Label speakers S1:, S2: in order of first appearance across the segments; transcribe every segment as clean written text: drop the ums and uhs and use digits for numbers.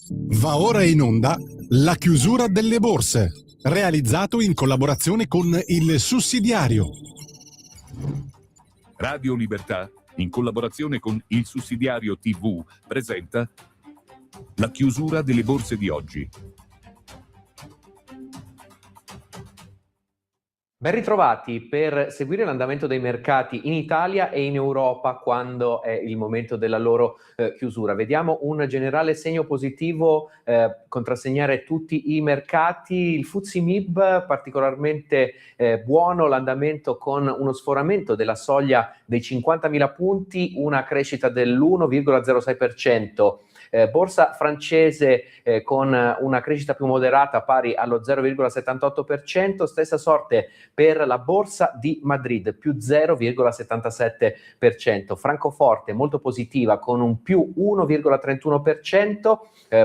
S1: Va ora in onda la chiusura delle borse, realizzato in collaborazione con il Sussidiario.
S2: Radio Libertà, in collaborazione con il Sussidiario TV, presenta la chiusura delle borse di oggi.
S3: Ben ritrovati per seguire l'andamento dei mercati in Italia e in Europa quando è il momento della loro chiusura. Vediamo un generale segno positivo contrassegnare tutti i mercati. Il FTSE MIB particolarmente buono l'andamento con uno sforamento della soglia dei 50.000 punti, una crescita dell'1,06%. Borsa francese con una crescita più moderata pari allo 0,78%, stessa sorte per la borsa di Madrid, più 0,77%. Francoforte molto positiva con un più 1,31%,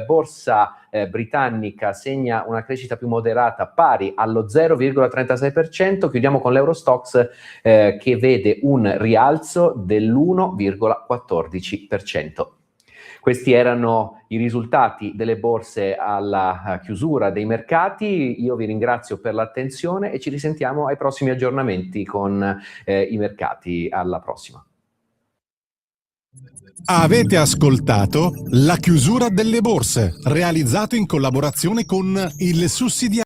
S3: borsa britannica segna una crescita più moderata pari allo 0,36%. Chiudiamo con l'Eurostoxx che vede un rialzo dell'1,14%. Questi erano i risultati delle borse alla chiusura dei mercati. Io vi ringrazio per l'attenzione e ci risentiamo ai prossimi aggiornamenti con i mercati. Alla prossima.
S1: Avete ascoltato la chiusura delle borse, realizzato in collaborazione con il Sussidiario.